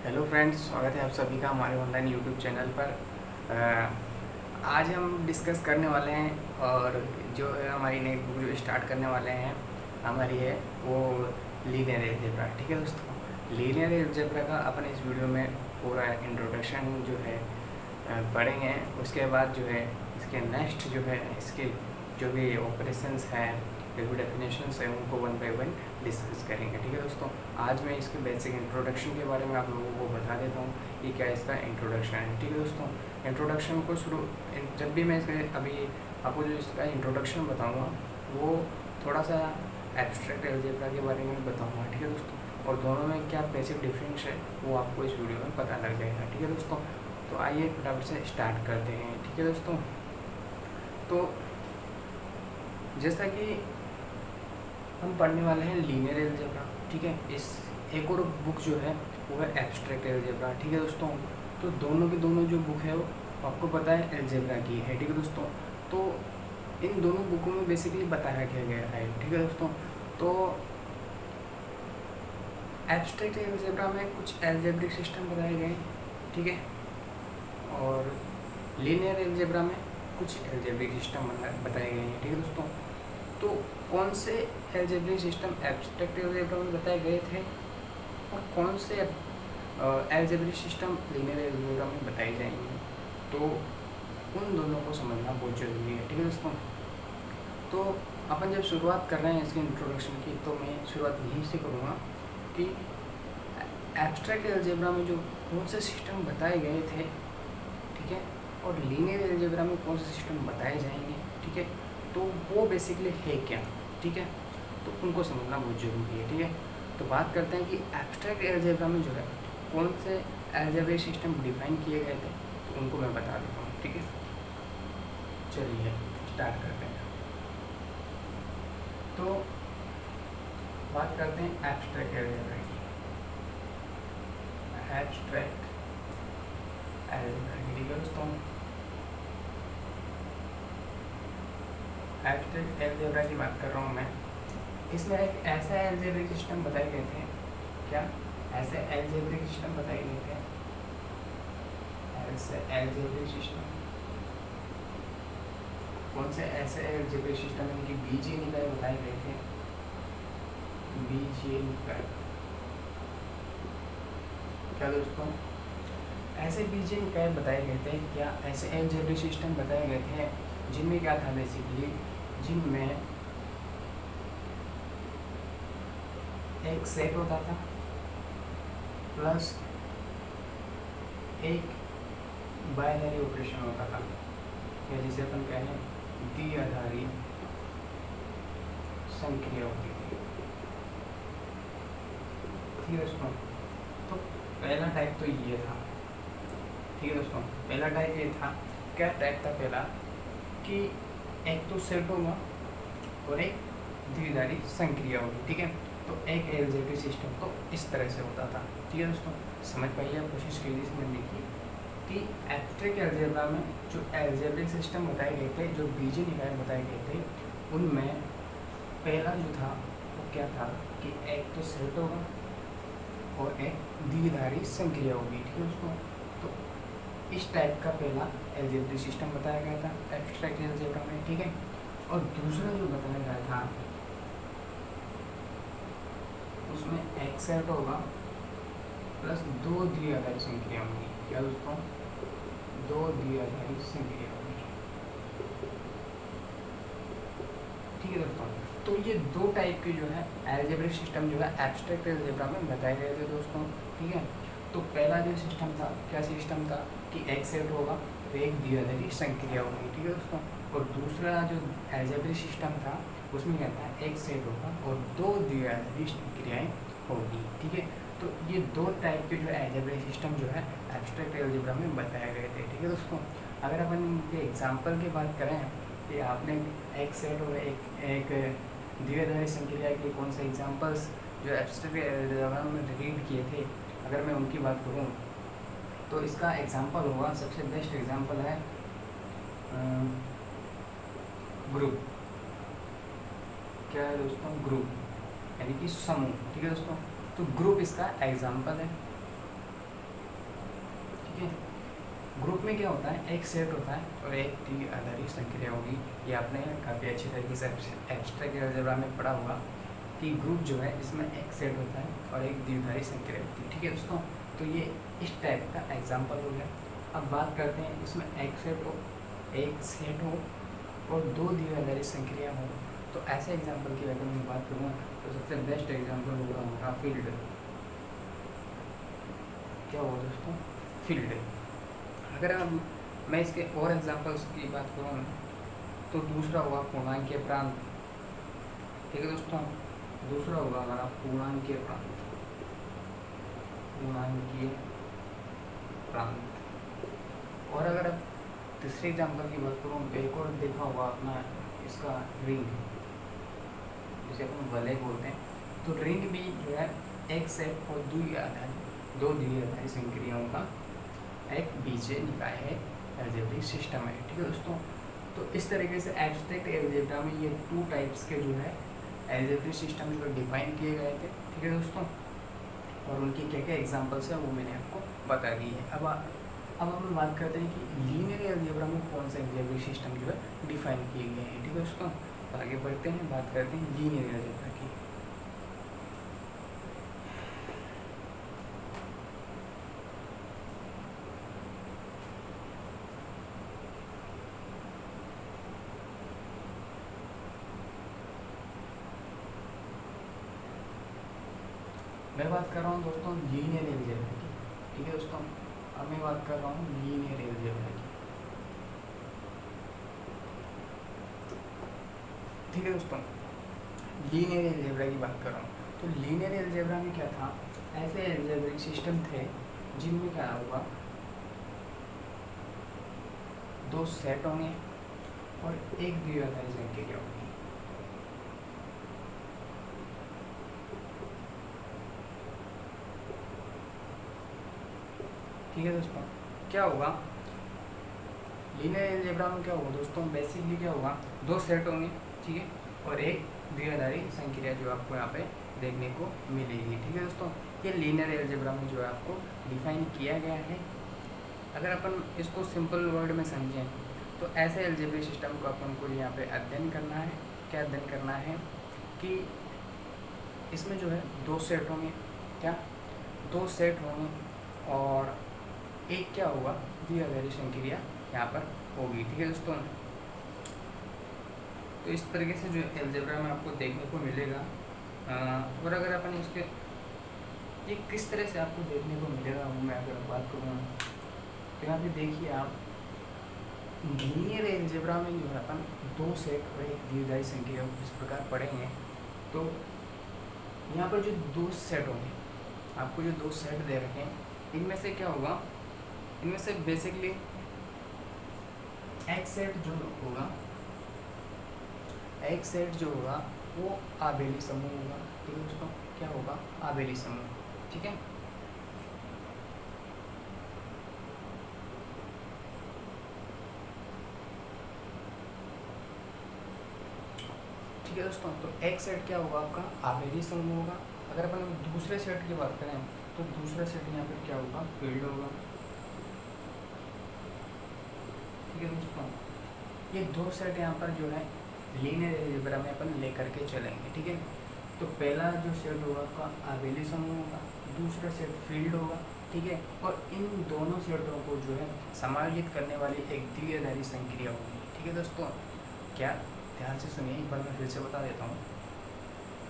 Hello friends, स्वागत है आप सभी का हमारे ऑनलाइन यूट्यूब चैनल पर। आज हम डिस्कस करने वाले हैं और जो है हमारी नई बुक जो स्टार्ट करने वाले हैं हमारी है वो लीनियर अलजेब्रा। ठीक है दोस्तों, लीनियर अलजेब्रा का अपन इस वीडियो में पूरा इंट्रोडक्शन जो है पढ़ेंगे। उसके बाद जो है इसके नेक्स्ट जो है इसके जो भी ऑपरेशंस हैं, जो भी डेफिनेशंस हैं, उनको वन बाय वन डिस्कस करेंगे। ठीक है दोस्तों, आज मैं इसके बेसिक इंट्रोडक्शन के बारे में आप लोगों को बता देता हूँ कि क्या इसका इंट्रोडक्शन है। ठीक है दोस्तों, इंट्रोडक्शन को जब भी मैं इसके अभी आपको जो इसका इंट्रोडक्शन बताऊँगा वो थोड़ा सा एब्स्ट्रैक्ट अलजेब्रा के बारे में बताऊँगा। ठीक है दोस्तों, और दोनों में क्या बेसिक डिफरेंस है वो आपको इस वीडियो में पता लग जाएगा। ठीक है दोस्तों, तो आइए फटाफट से स्टार्ट करते हैं। ठीक है दोस्तों, तो जैसा कि हम पढ़ने वाले हैं लीनियर अलजेब्रा। ठीक है, इस एक और बुक जो है वो है एब्स्ट्रैक्ट अलजेब्रा। ठीक है दोस्तों, तो दोनों की दोनों जो बुक है वो आपको पता है अलजेब्रा की है। ठीक है दोस्तों, तो इन दोनों बुकों में बेसिकली बताया क्या गया है। ठीक है दोस्तों, तो एब्स्ट्रैक्ट अलजेब्रा में कुछ अलजेब्रिक सिस्टम बताए गए। ठीक है, और लीनियर अलजेब्रा में कुछ अलजेब्रिक सिस्टम बताए गए हैं। ठीक है दोस्तों, तो कौन से अलजेब्रिक सिस्टम एब्स्ट्रैक्ट अलजेब्रा में बताए गए थे और कौन से अलजेब्रिक सिस्टम लीनियर अलजेब्रा में बताए जाएंगे, तो उन दोनों को समझना बहुत ज़रूरी है। ठीक है दोस्तों, तो अपन जब शुरुआत कर रहे हैं इसके इंट्रोडक्शन की, तो मैं शुरुआत यहीं से करूँगा कि एब्स्ट्रैक्ट अलजेब्रा में जो कौन से सिस्टम बताए गए थे, ठीक है, और लीनियर अलजेब्रा में कौन से सिस्टम बताए जाएंगे, ठीक है, तो वो बेसिकली है क्या। ठीक है, तो उनको समझना बहुत ज़रूरी है। ठीक है, तो बात करते हैं कि एब्स्ट्रैक्ट अलजेब्रा में जो है कौन से अलजेब्रिक सिस्टम डिफाइन किए गए थे, तो उनको मैं बता देता हूँ। ठीक है, चलिए स्टार्ट करते हैं। तो बात करते हैं एब्स्ट्रैक्ट अलजेब्रा की। एब्स्ट्रैक्ट अलजेब्रा की, ठीक है दोस्तों, एब्स्ट्रैक्ट अलजेब्रा की बात कर रहा हूँ मैं। इसमें एक ऐसा अलजेब्रिक सिस्टम बताए गए थे, क्या ऐसे अलजेब्रिक सिस्टम बताए गए थे, ऐसे अलजेब्रिक सिस्टम, कौन से ऐसे अलजेब्रिक सिस्टम इनकी बीजीय निकाय बताए गए थे, बीजीय निकाय। क्या दोस्तों, ऐसे बीजीय निकाय बताए गए थे, क्या ऐसे अलजेब्रिक सिस्टम बताए गए थे जिनमें क्या था बेसिकली, जिनमें एक सेट होता था प्लस एक बाइनरी ऑपरेशन होता था, या जिसे अपन कहें द्विआधारी संक्रिया होती थी। ठीक है दोस्तों, तो पहला टाइप तो ये था। ठीक है दोस्तों, पहला टाइप ये था। क्या टाइप था पहला, कि एक तो सेट होगा और एक द्विआधारी संक्रिया होगी। ठीक है, तो एक अलजेब्रिक सिस्टम तो इस तरह से होता था। ठीक है दोस्तों, समझ पाइए, आप कोशिश कीजिए समझने की कि एब्स्ट्रैक्ट अलजेब्रा में जो अलजेब्रिक सिस्टम बताए गए थे, जो बीजीय निकाय बताए गए थे, उनमें पहला जो था वो क्या था कि एक तो सेट होगा और एक द्विआधारी संक्रिया होगी। ठीक है दोस्तों, तो इस टाइप का पहला अलजेब्रिक सिस्टम बताया गया था एब्स्ट्रैक्ट अलजेब्रा में। ठीक है, और दूसरा जो बताया गया था उसमें एक सेट होगा प्लस दो द्विआधारी संक्रिया होगी। क्या दोस्तों, दो द्विआधारी संक्रिया होगी। ठीक है दोस्तों, तो ये दो टाइप के जो है अलजेब्रिक सिस्टम जो है एब्स्ट्रैक्ट अलजेब्रा में बताए गए थे दोस्तों। ठीक है, तो पहला जो सिस्टम था, क्या सिस्टम था कि एक सेट होगा तो एक द्विआधारी संक्रिया होगी। ठीक है दोस्तों, और दूसरा जो अलजेब्रिक सिस्टम था उसमें क्या था, एक सेट होगा और दो द्विआधारी संक्रियाएं होगी। ठीक है, तो ये दो टाइप के जो अलजेब्रिक सिस्टम जो है एब्स्ट्रैक्ट अलजेब्रा में बताए गए थे। ठीक है दोस्तों, अगर अपन के एग्जाम्पल की बात करें कि आपने एक सेट और एक द्विआधारी संक्रिया के कौन से एग्जाम्पल्स जो एब्स्ट्रैक्ट अलजेब्रा में रीड किए थे, अगर मैं उनकी बात करूँ तो इसका एग्जाम्पल होगा, सबसे बेस्ट एग्जाम्पल है ग्रुप। क्या है दोस्तों, ग्रुप यानी कि समूह। ठीक है दोस्तों, तो ग्रुप इसका एग्जाम्पल है। ठीक है। ग्रुप में क्या होता है, एक सेट होता है और एक द्विआधारी संक्रिया होगी। ये आपने काफ़ी अच्छी तरीके से एब्स्ट्रैक्ट अलजेब्रा में पढ़ा होगा कि ग्रुप जो है इसमें एक सेट होता है और एक द्विआधारी संक्रिया होती है। ठीक है दोस्तों, तो ये इस टाइप का एग्जाम्पल हो गया। अब बात करते हैं इसमें एक सेट हो और दो द्विआधारी संक्रिया हो, तो ऐसे एग्जाम्पल की अगर मैं बात करूँ तो सबसे बेस्ट एग्जाम्पल होगा हमारा फील्ड। क्या होगा दोस्तों, फील्ड। अगर मैं इसके और एग्जाम्पल्स की बात करूँ तो दूसरा होगा पूर्णांकीय प्रांत। ठीक है दोस्तों, दूसरा होगा हमारा पूर्णांकीय प्रांत। पूर्णांकीय प्रांत। और अगर अब तीसरे एग्जाम्पल की बात करूँ तो एक और देखा होगा अपना इसका रिंग, जिसे अपन वलय बोलते हैं। तो रिंग भी जो है एक सेट और दो द्विआधारी संक्रियाओं का एक बीजीय निकाय है, एल्जेब्रिक सिस्टम है। ठीक है दोस्तों, तो इस तरीके से एब्स्ट्रैक्ट अलजेब्रा में ये 2 टाइप्स के जो है एल्जेब्रिक सिस्टम जो डिफाइन किए गए थे। ठीक है दोस्तों, और उनकी क्या क्या एग्जांपल्स है वो मैंने आपको बता दी है। अब हम बात करते हैं कि लीनियर अलजेब्रा में कौन सा एल्जेब्रिक सिस्टम जो है डिफाइन किए गए हैं। ठीक है दोस्तों, तो आगे बढ़ते हैं, बात करते हैं लीनियर अलजेब्रा की। मैं बात कर रहा हूँ दोस्तों लीनियर अलजेब्रा की। ठीक है दोस्तों, अब मैं बात कर रहा हूँ लीनियर अलजेब्रा की। ठीक है दोस्तों, लीनियर अलजेब्रा की बात कर रहा हूँ। तो लीनियर अलजेब्रा में क्या था, ऐसे अलजेब्रिक सिस्टम थे जिनमें क्या होगा, 2 सेट होंगे और एक द्विआधारी संक्रिया होगी। ठीक है दोस्तों, क्या होगा लीनियर अलजेब्रा में, क्या होगा दोस्तों, बेसिकली क्या होगा, 2 सेट होंगे। ठीक है, और एक द्विआधारी संक्रिया जो आपको यहाँ पे देखने को मिलेगी। ठीक है दोस्तों, ये लीनियर अलजेब्रा में जो है आपको डिफाइन किया गया है। अगर अपन इसको सिंपल वर्ड में समझें तो ऐसे अलजेब्रिक सिस्टम को अपन को यहाँ पे अध्ययन करना है। क्या अध्ययन करना है कि इसमें जो है 2 सेट होंगे। क्या, 2 सेट होंगे और एक क्या होगा, द्विआधारी संक्रिया यहाँ पर होगी। ठीक है दोस्तों, तो इस तरीके से जो अलजेब्रा में आपको देखने को मिलेगा। और अगर अपन इसके ये किस तरह से आपको देखने को मिलेगा वो मैं अगर बात करूँ तो यहाँ पे देखिए आप, लीनियर अलजेब्रा में जो है अपन 2 सेट और एक द्विआधारी संक्रिया इस प्रकार पढ़ेंगे। तो यहाँ पर जो 2 सेट होंगे, आपको जो 2 सेट दे रखे हैं, इनमें से क्या होगा, इनमें से बेसिकली एक सेट जो होगा वो आबेली समूह होगा। ठीक है दोस्तों, क्या होगा, आबेली समूह। ठीक है, ठीक है दोस्तों, तो एक सेट क्या होगा आपका, आबेली समूह होगा। अगर अपन दूसरे सेट की बात करें तो दूसरा सेट यहाँ पर क्या होगा, फील्ड होगा। ठीक है दोस्तों, ये 2 सेट यहाँ पर जो है लीनियर अलजेब्रा में अपन लेकर के चलेंगे। ठीक है, तो पहला जो सेट होगा आपका आबेली समूह होगा, दूसरा सेट फील्ड होगा। ठीक है, और इन दोनों सेटों को जो है समायोजित करने वाली एक द्विआधारी संक्रिया होगी। ठीक है दोस्तों, क्या, ध्यान से सुनिए, एक बार मैं फिर से बता देता हूँ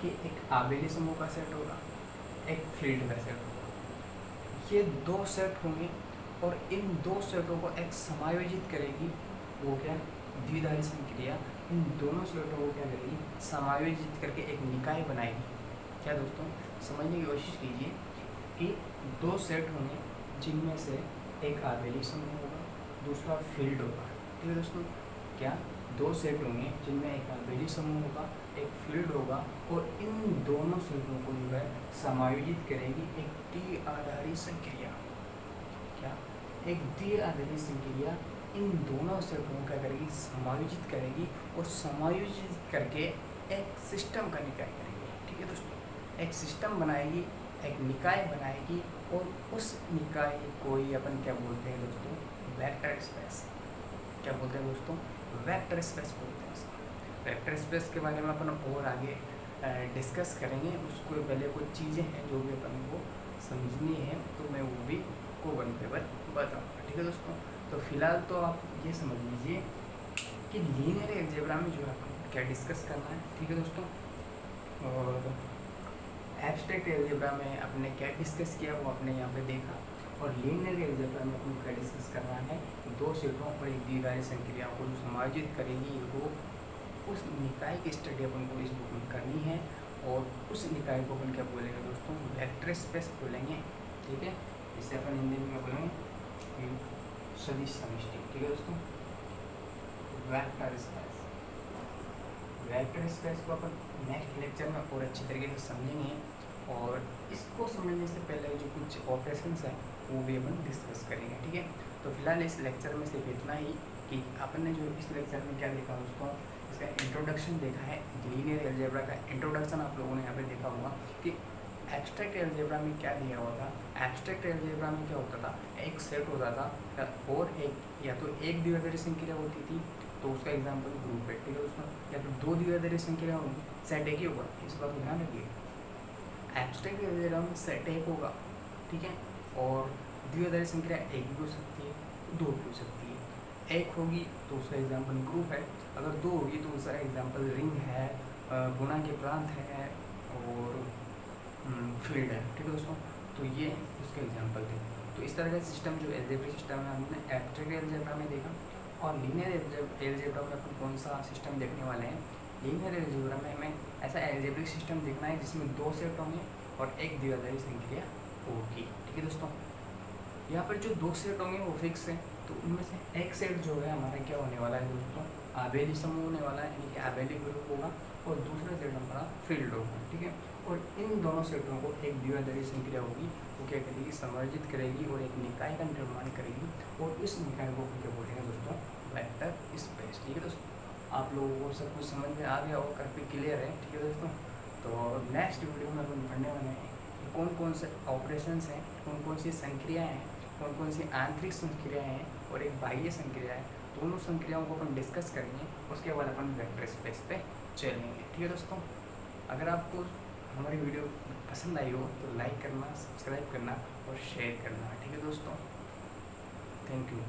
कि एक आबेली समूह का सेट होगा, एक फील्ड का सेट होगा। ये 2 सेट होंगे और इन 2 सेटों को एक समायोजित करेगी, वो क्या, द्विआधारी संक्रिया इन दोनों सेटों को क्या करेगी, समायोजित करके एक निकाय बनाएगी। क्या दोस्तों, समझने की कोशिश कीजिए कि 2 सेट होंगे जिनमें से एक आबेली समूह होगा, दूसरा फील्ड होगा। ठीक है दोस्तों, क्या, 2 सेट होंगे जिनमें एक आबेली समूह होगा, एक फील्ड होगा, और इन दोनों सेटों को जो है समायोजित करेगी एक द्विआधारी संक्रिया। क्या, एक द्विआधारी संक्रिया इन दोनों सेटों को क्या करेगी, समायोजित करेगी, और समायोजित करके एक सिस्टम का निकाय करेगी। ठीक है दोस्तों, एक सिस्टम बनाएगी एक निकाय बनाएगी और उस निकाय को ही अपन क्या बोलते हैं दोस्तों, वेक्टर स्पेस। क्या बोलते हैं दोस्तों, वेक्टर स्पेस बोलते हैं इसको। वेक्टर स्पेस के बारे में अपन और आगे डिस्कस करेंगे। उसको पहले कुछ चीज़ें हैं जो भी अपन को समझनी है, तो मैं वो भी को वन पे वन बताऊँगा, ठीक है दोस्तों। तो फिलहाल तो आप ये समझ लीजिए कि लीनियर अलजेब्रा में जो है अपन क्या डिस्कस करना है, ठीक है दोस्तों। और एब्स्ट्रैक्ट अलजेब्रा में अपने क्या डिस्कस किया वो आपने यहाँ पे देखा, और लीनियर अलजेब्रा में अपन क्या डिस्कस करना है, दो सेटों और एक द्विआधारी संक्रियाओं को जो समायोजित करेगी वो उस निकाय की स्टडी अपन को इस बुक में करनी है। और उस निकाय को अपन क्या बोलेंगे दोस्तों, वेक्टर स्पेस बोलेंगे, ठीक है। इसे अपन हिंदी में बोलेंगे सदिश समष्टि, ठीक है दोस्तों। वेक्टर स्पेस, वेक्टर स्पेस को अपन नेक्स्ट लेक्चर में और अच्छी तरीके से समझेंगे, और इसको समझने से पहले जो कुछ ऑपरेशंस हैं वो भी अपन डिस्कस करेंगे, ठीक है। तो फिलहाल इस लेक्चर में सिर्फ इतना ही कि अपन ने जो इस लेक्चर में क्या देखा दोस्तों, इसका इंट्रोडक्शन देखा है। लीनियर अलजेब्रा का इंट्रोडक्शन आप लोगों ने यहाँ पे देखा होगा कि एब्स्ट्रैक्ट अलजेब्रा में क्या दिया हुआ था। एब्स्ट्रैक्ट अलजेब्रा में क्या होता था, एक सेट होता था और एक या तो एक द्विआधारी संक्रिया होती थी, तो उसका एग्जाम्पल ग्रुप है, ठीक है दोस्तों। या तो दो द्विआधारी संक्रिया होगी, सेट एक ही होगा, इस बात को ध्यान रखिए। एब्स्ट्रैक्ट अलजेब्रा में सेट एक होगा, ठीक है, और द्विआधारी संक्रिया एक भी हो सकती है, दो भी हो सकती है। एक होगी तो उसका एग्जाम्पल ग्रुप है, अगर दो होगी तो उसका एग्जाम्पल रिंग है, गुणा के प्रांत है और फील्ड है, ठीक है दोस्तों। तो ये उसके एग्जाम्पल थे। तो इस तरह का सिस्टम जो अलजेब्रिक सिस्टम है हमने एब्स्ट्रैक्ट अलजेब्रा में देखा। और लीनियर अलजेब्रा में अपन कौन सा सिस्टम देखने वाले हैं, लीनियर अलजेब्रा में हमें ऐसा अलजेब्रिक सिस्टम देखना है जिसमें दो सेट होंगे और एक द्विआधारी संक्रिया होगी, ठीक है दोस्तों। यहाँ पर जो दो सेट होंगे वो फिक्स है, तो उनमें से एक सेट जो है हमारा क्या होने वाला है दोस्तों, आबेली समूह होने वाला है, यानी कि आबेली ग्रुप होगा, और दूसरा सेट हमारा फील्ड होगा, ठीक है। और इन दोनों सेटों को एक द्विआधारी संक्रिया होगी, वो क्या करेगी, समायोजित करेगी और एक निकाय का निर्माण करेगी, और इस निकाय को क्या बोलेंगे दोस्तों, वेक्टर स्पेस, ठीक है दोस्तों। आप लोगों को सब कुछ समझ में आ गया होगा, काफ़ी क्लियर है, ठीक है दोस्तों। तो नेक्स्ट वीडियो में अपन पढ़ने वाले हैं कौन कौन से ऑपरेशंस हैं, कौन कौन सी संक्रियाएँ हैं, कौन कौन सी आंतरिक संक्रियाएँ हैं और एक बाह्य संक्रिया है, दोनों संक्रियाओं को अपन डिस्कस करेंगे। उसके बाद अपन वेक्टर स्पेस पे चलेंगे, ठीक है दोस्तों। अगर आपको हमारी वीडियो पसंद आई हो तो लाइक करना, सब्सक्राइब करना और शेयर करना, ठीक है दोस्तों। Thank you.